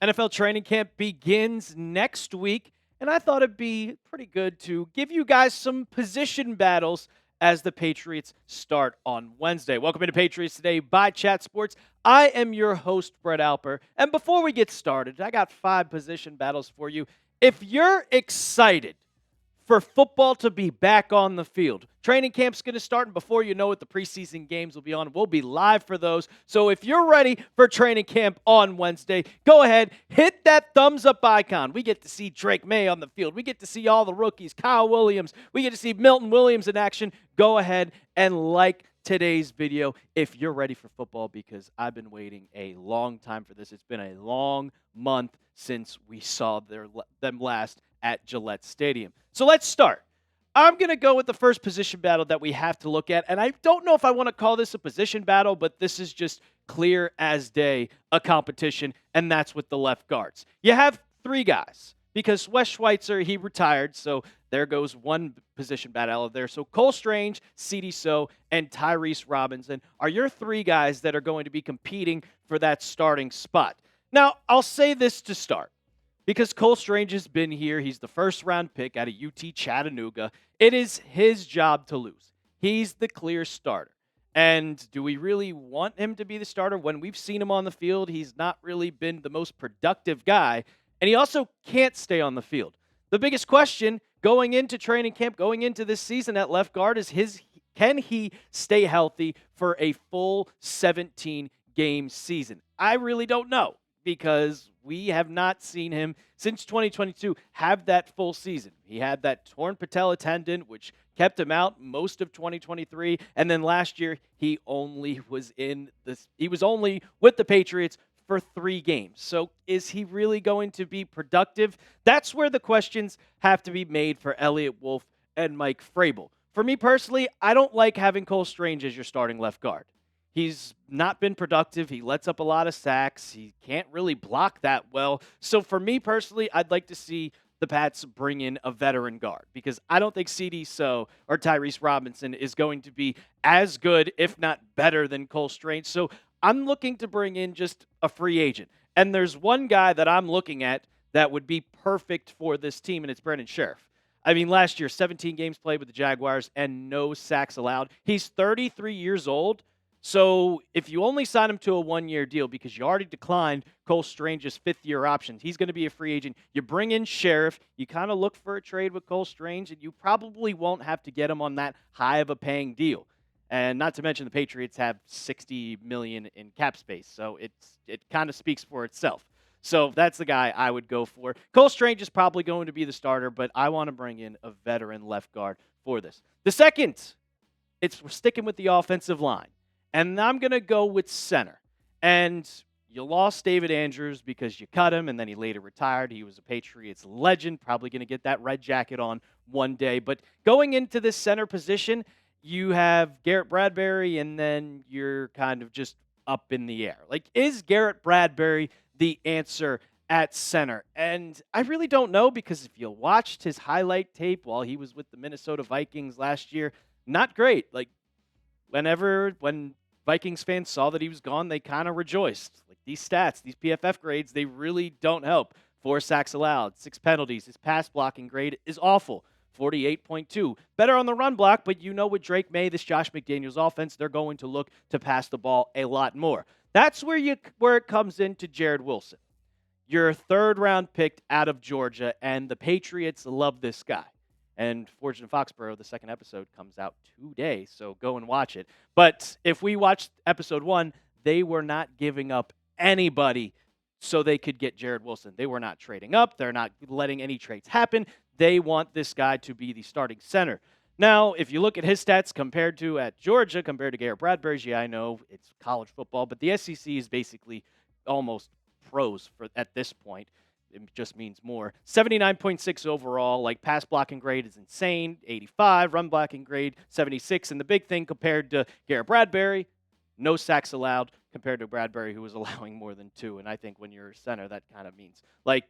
NFL training camp begins next week, and I thought it'd be pretty good to give you guys some position battles as the Patriots start on Wednesday. Welcome into Patriots Today by Chat Sports. I am your host, Brett Alper. And before we get started, I got 5 position battles for you. If you're excited for football to be back on the field. Training camp's going to start, and before you know it, the preseason games will be on. We'll be live for those. So if you're ready for training camp on Wednesday, go ahead, hit that thumbs up icon. We get to see Drake May on the field. We get to see all the rookies, Kyle Williams. We get to see Milton Williams in action. Go ahead and like today's video if you're ready for football, because I've been waiting a long time for this. It's been a long month since we saw them last at Gillette Stadium. So let's start. I'm going to go with the first position battle that we have to look at, and I don't know if I want to call this a position battle, but this is just clear as day a competition, and that's with the left guards. You have 3 guys, because Wes Schweitzer, he retired, so there goes one position battle out there. So Cole Strange, Sidy Sow, and Tyrese Robinson are your 3 guys that are going to be competing for that starting spot. Now, I'll say this to start, because Cole Strange has been here. He's the first-round pick out of UT Chattanooga. It is his job to lose. He's the clear starter. And do we really want him to be the starter? When we've seen him on the field, he's not really been the most productive guy, and he also can't stay on the field. The biggest question going into training camp, going into this season at left guard is can he stay healthy for a full 17-game season? I really don't know, because we have not seen him since 2022 have that full season. He had that torn patella tendon, which kept him out most of 2023, and then last year he was only with the Patriots for 3 games. So is he really going to be productive? That's where the questions have to be made for Elliott Wolf and Mike Vrabel. For me personally, I don't like having Cole Strange as your starting left guard. He's not been productive. He lets up a lot of sacks. He can't really block that well. So for me personally, I'd like to see the Pats bring in a veteran guard, because I don't think Sidy Sow or Tyrese Robinson is going to be as good, if not better, than Cole Strange. So I'm looking to bring in just a free agent. And there's one guy that I'm looking at that would be perfect for this team, and it's Brandon Sheriff. I mean, last year, 17 games played with the Jaguars and no sacks allowed. He's 33 years old. So if you only sign him to a 1-year deal, because you already declined Cole Strange's 5th-year options, he's going to be a free agent. You bring in Sheriff, you kind of look for a trade with Cole Strange, and you probably won't have to get him on that high of a paying deal. And not to mention the Patriots have $60 million in cap space, so it kind of speaks for itself. So that's the guy I would go for. Cole Strange is probably going to be the starter, but I want to bring in a veteran left guard for this. The second, we're sticking with the offensive line. And I'm going to go with center. And you lost David Andrews because you cut him, and then he later retired. He was a Patriots legend, probably going to get that red jacket on one day. But going into this center position, you have Garrett Bradbury, and then you're kind of just up in the air. Like, is Garrett Bradbury the answer at center? And I really don't know, because if you watched his highlight tape while he was with the Minnesota Vikings last year, not great. Like, when Vikings fans saw that he was gone, they kind of rejoiced. Like, these stats, these PFF grades, they really don't help. 4 sacks allowed, 6 penalties. His pass blocking grade is awful, 48.2. Better on the run block, but you know with Drake May, this Josh McDaniels offense, they're going to look to pass the ball a lot more. That's where it comes into Jared Wilson. Your 3rd-round pick out of Georgia, and the Patriots love this guy. And Fortune in Foxborough, the 2nd episode, comes out today, so go and watch it. But if we watched episode 1, they were not giving up anybody so they could get Jared Wilson. They were not trading up. They're not letting any trades happen. They want this guy to be the starting center. Now, if you look at his stats compared to at Georgia, compared to Garrett Bradbury's, yeah, I know it's college football, but the SEC is basically almost pros at this point. It just means more. 79.6 overall. Like, pass blocking grade is insane. 85. Run blocking grade, 76. And the big thing compared to Garrett Bradbury, no sacks allowed compared to Bradbury, who was allowing more than 2. And I think when you're a center, that kind of means, like,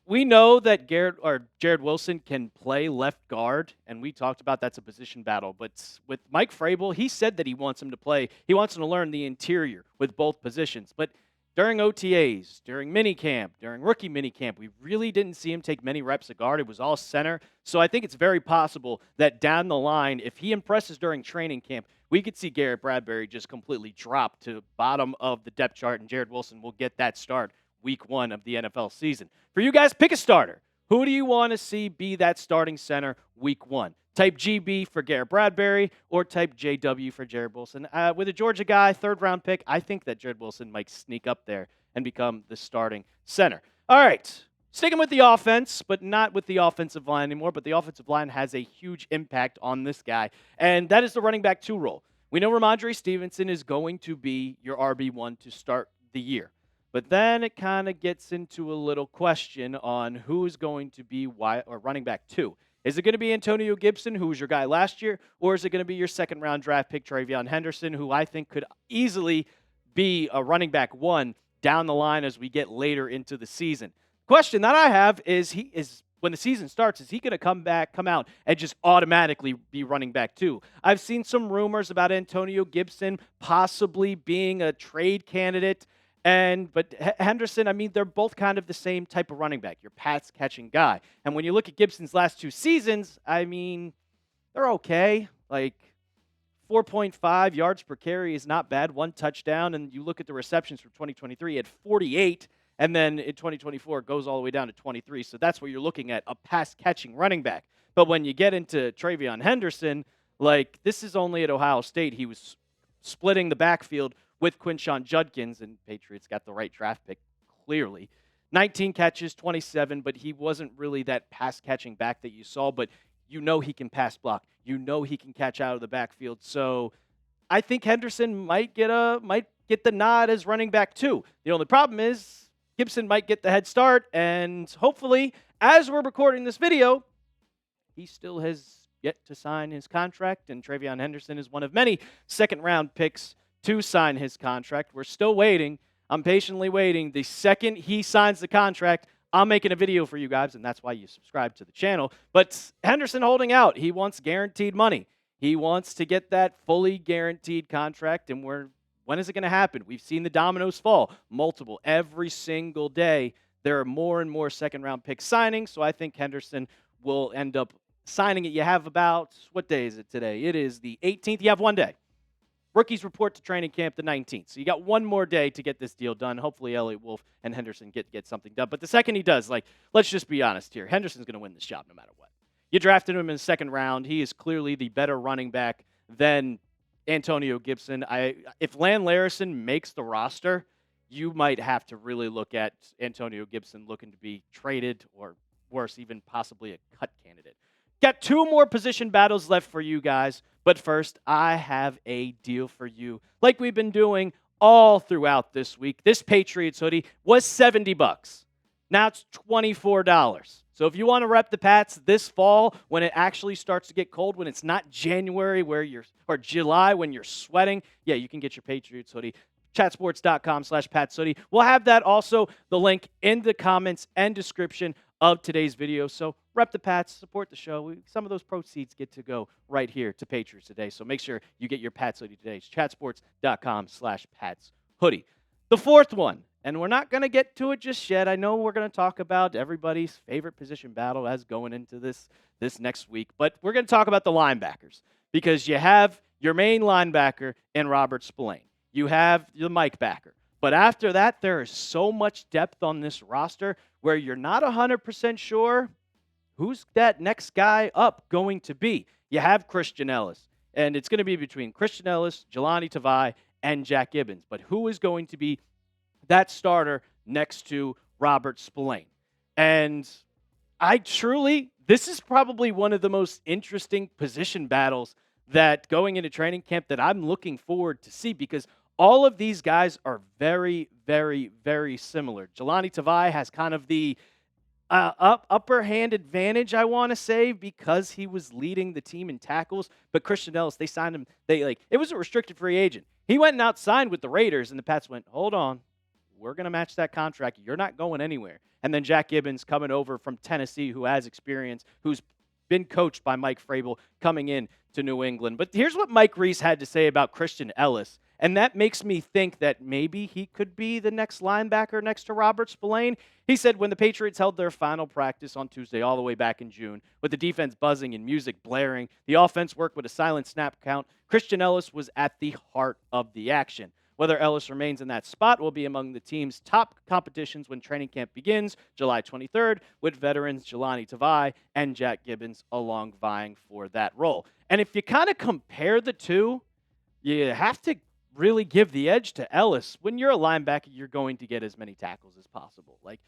we know that Jared Wilson can play left guard, and we talked about that's a position battle. But with Mike Vrabel, he said that he wants him to play. He wants him to learn the interior with both positions. But during OTAs, during minicamp, during rookie minicamp, we really didn't see him take many reps at guard. It was all center. So I think it's very possible that down the line, if he impresses during training camp, we could see Garrett Bradbury just completely drop to bottom of the depth chart, and Jared Wilson will get that start week 1 of the NFL season. For you guys, pick a starter. Who do you want to see be that starting center week 1? Type GB for Garrett Bradbury or type JW for Jared Wilson. With a Georgia guy, 3rd-round pick, I think that Jared Wilson might sneak up there and become the starting center. All right, sticking with the offense, but not with the offensive line anymore, but the offensive line has a huge impact on this guy, and that is the running back 2 role. We know Ramondre Stevenson is going to be your RB1 to start the year. But then it kind of gets into a little question on who's going to be running back 2. Is it going to be Antonio Gibson, who was your guy last year, or is it going to be your 2nd-round draft pick, Travion Henderson, who I think could easily be a running back 1 down the line as we get later into the season? Question that I have is when the season starts, is he going to come out, and just automatically be running back 2? I've seen some rumors about Antonio Gibson possibly being a trade candidate. But Henderson, I mean, they're both kind of the same type of running back, your pass-catching guy. And when you look at Gibson's last 2 seasons, I mean, they're okay. Like 4.5 yards per carry is not bad, 1 touchdown. And you look at the receptions from 2023, he had 48. And then in 2024, it goes all the way down to 23. So that's what you're looking at, a pass-catching running back. But when you get into Travion Henderson, like this is only at Ohio State. He was splitting the backfield with Quinshon Judkins, and Patriots got the right draft pick, clearly. 19 catches, 27, but he wasn't really that pass-catching back that you saw, but you know he can pass block. You know he can catch out of the backfield. So I think Henderson might get the nod as running back 2. The only problem is Gibson might get the head start, and hopefully, as we're recording this video, he still has yet to sign his contract, and Travion Henderson is one of many 2nd-round picks to sign his contract. We're still waiting. I'm patiently waiting. The second he signs the contract, I'm making a video for you guys, and that's why you subscribe to the channel. But Henderson holding out. He wants guaranteed money. He wants to get that fully guaranteed contract, and when is it going to happen? We've seen the dominoes fall. Multiple. Every single day, there are more and more 2nd-round pick signings, so I think Henderson will end up signing it. You have about, what day is it today? It is the 18th. You have 1 day. Rookies report to training camp the 19th. So you got 1 more day to get this deal done. Hopefully Elliott Wolf and Henderson get something done. But the second he does, let's just be honest here. Henderson's going to win this job no matter what. You drafted him in the 2nd round. He is clearly the better running back than Antonio Gibson. If Lan Larison makes the roster, you might have to really look at Antonio Gibson looking to be traded or worse, even possibly a cut candidate. Got 2 more position battles left for you guys. But first, I have a deal for you. Like we've been doing all throughout this week, this Patriots hoodie was $70. Now it's $24. So if you want to rep the Pats this fall, when it actually starts to get cold, when it's not January or July when you're sweating, yeah, you can get your Patriots hoodie. Chatsports.com/Pats hoodie. We'll have that also, the link in the comments and description of today's video. So rep the Pats, support the show. Some of those proceeds get to go right here to Patriots today. So make sure you get your Pats hoodie today. It's chatsports.com/Pats hoodie. The 4th one, and we're not going to get to it just yet. I know we're going to talk about everybody's favorite position battle as going into this next week, but we're going to talk about the linebackers because you have your main linebacker in Robert Spillane. You have the Mike backer. But after that, there is so much depth on this roster where you're not 100% sure who's that next guy up going to be. You have Christian Ellis, and it's going to be between Christian Ellis, Jelani Tavai, and Jack Gibbons. But who is going to be that starter next to Robert Spillane? And this is probably one of the most interesting position battles that going into training camp that I'm looking forward to see because all of these guys are very, very, very similar. Jelani Tavai has kind of the upper hand advantage, I want to say, because he was leading the team in tackles. But Christian Ellis, they signed him. It was a restricted free agent. He went and outsigned with the Raiders, and the Pats went, hold on, we're going to match that contract. You're not going anywhere. And then Jack Gibbons coming over from Tennessee, who has experience, who's been coached by Mike Vrabel coming in to New England. But here's what Mike Reese had to say about Christian Ellis And that makes me think that maybe he could be the next linebacker next to Robert Spillane. He said when the Patriots held their final practice on Tuesday, all the way back in June, with the defense buzzing and music blaring, the offense worked with a silent snap count. Christian Ellis was at the heart of the action. Whether Ellis remains in that spot will be among the team's top competitions when training camp begins July 23rd, with veterans Jelani Tavai and Jack Gibbons along vying for that role. And if you kind of compare the two, you have to really give the edge to Ellis. When you're a linebacker, you're going to get as many tackles as possible. Like,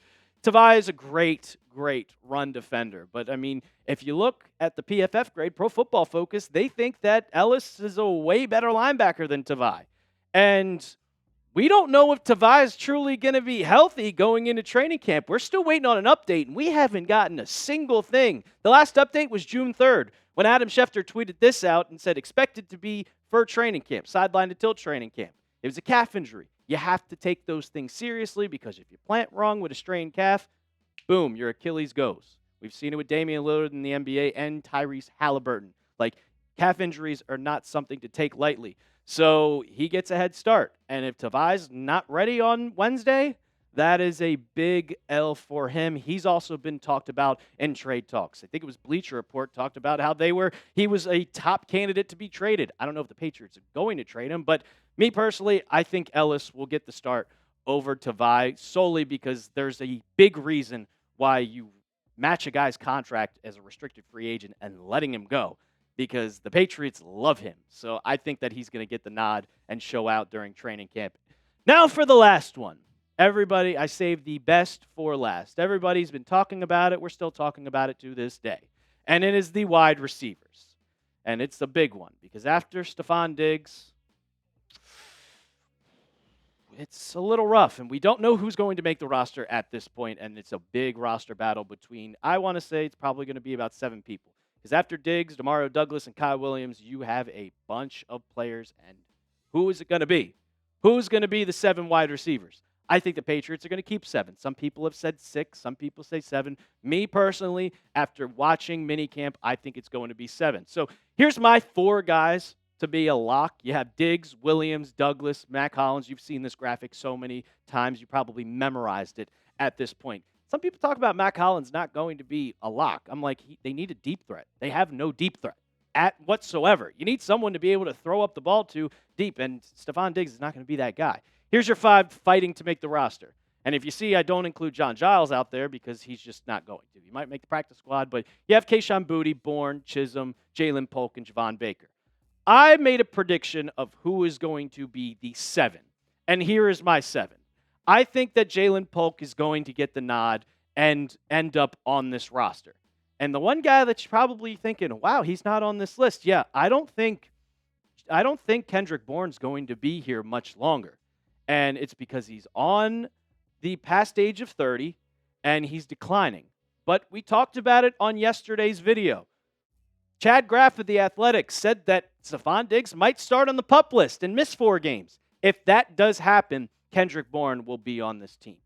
Tavai is a great, great run defender. But, I mean, if you look at the PFF grade, Pro Football Focus, they think that Ellis is a way better linebacker than Tavai. And we don't know if Tavai is truly going to be healthy going into training camp. We're still waiting on an update, and we haven't gotten a single thing. The last update was June 3rd, when Adam Schefter tweeted this out and said, expected to be for training camp, sideline to tilt training camp. It was a calf injury. You have to take those things seriously, because if you plant wrong with a strained calf, boom, your Achilles goes. We've seen it with Damian Lillard in the NBA and Tyrese Halliburton. Like, calf injuries are not something to take lightly. So he gets a head start. And if Tavai's not ready on Wednesday, that is a big L for him. He's also been talked about in trade talks. I think it was Bleacher Report talked about how he was a top candidate to be traded. I don't know if the Patriots are going to trade him, but me personally, I think Ellis will get the start over Tavai solely because there's a big reason why you match a guy's contract as a restricted free agent and letting him go, because the Patriots love him. So I think that he's going to get the nod and show out during training camp. Now for the last one. Everybody, I saved the best for last. Everybody's been talking about it. We're still talking about it to this day. And it is the wide receivers. And it's the big one, because after Stephon Diggs, it's a little rough. And we don't know who's going to make the roster at this point. And it's a big roster battle between, I want to say it's probably going to be about 7 people. Because after Diggs, Demario Douglas, and Kyle Williams, you have a bunch of players. And who is it going to be? Who's going to be the 7 wide receivers? I think the Patriots are going to keep 7. Some people have said 6. Some people say 7. Me, personally, after watching minicamp, I think it's going to be 7. So here's my 4 guys to be a lock. You have Diggs, Williams, Douglas, Mac Hollins. You've seen this graphic so many times. You probably memorized it at this point. Some people talk about Mac Hollins not going to be a lock. I'm like, they need a deep threat. They have no deep threat at whatsoever. You need someone to be able to throw up the ball to deep, and Stephon Diggs is not going to be that guy. Here's your 5 fighting to make the roster. And if you see, I don't include John Giles out there because he's just not going to. He might make the practice squad, but you have Kayshon Boutte, Bourne, Chisholm, Jalen Polk, and Javon Baker. I made a prediction of who is going to be the 7. And here is my 7. I think that Jalen Polk is going to get the nod and end up on this roster. And the one guy that you're probably thinking, wow, he's not on this list. Yeah, I don't think Kendrick Bourne's going to be here much longer. And it's because he's on the past age of 30 and he's declining. But we talked about it on yesterday's video. Chad Graff of The Athletic said that Stephon Diggs might start on the PUP list and miss 4 games. If that does happen, Kendrick Bourne will be on this team.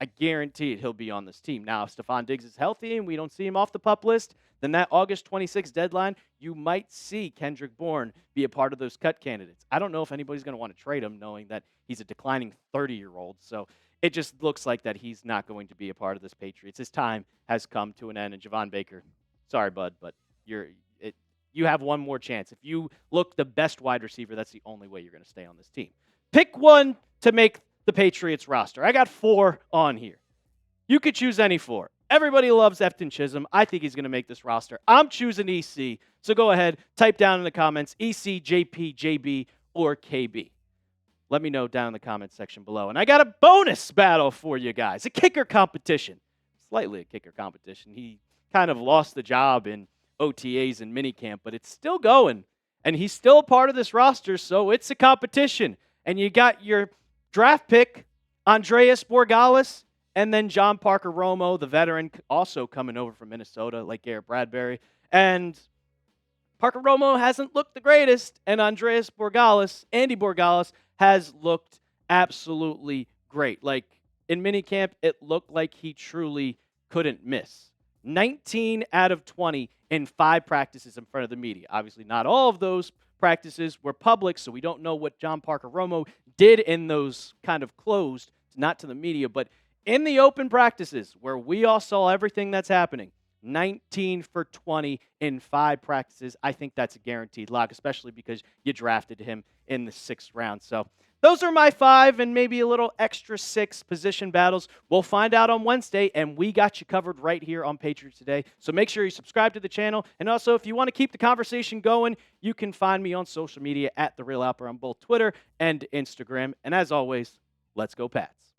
I guarantee it, he'll be on this team. Now, if Stephon Diggs is healthy and we don't see him off the PUP list, then that August 26th deadline, you might see Kendrick Bourne be a part of those cut candidates. I don't know if anybody's going to want to trade him knowing that he's a declining 30-year-old. So it just looks like that he's not going to be a part of this Patriots. His time has come to an end. And Javon Baker, sorry, bud, but you have one more chance. If you look the best wide receiver, that's the only way you're going to stay on this team. Pick one to make the Patriots roster. I got 4 on here. You could choose any 4. Everybody loves Efton Chisholm. I think he's going to make this roster. I'm choosing EC. So go ahead, type down in the comments EC, JP, JB, or KB. Let me know down in the comments section below. And I got a bonus battle for you guys, a kicker competition. Slightly a kicker competition. He kind of lost the job in OTAs and minicamp, but it's still going. And he's still a part of this roster, so it's a competition. And you got your draft pick, Andreas Borregales, and then John Parker Romo, the veteran, also coming over from Minnesota, like Garrett Bradbury. And Parker Romo hasn't looked the greatest, and Andreas Borregales, Andy Borregales, has looked absolutely great. Like, in minicamp, it looked like he truly couldn't miss. 19 out of 20 in 5 practices in front of the media. Obviously, not all of those practices were public, so we don't know what John Parker Romo did in those kind of closed, not to the media, but in the open practices where we all saw everything that's happening. 19 for 20 in 5 practices. I think that's a guaranteed lock, especially because you drafted him in the 6th round. So those are my 5 and maybe a little extra 6 position battles. We'll find out on Wednesday, and we got you covered right here on Patriots Today. So make sure you subscribe to the channel. And also, if you want to keep the conversation going, you can find me on social media at The Real Alper on both Twitter and Instagram. And as always, let's go Pats.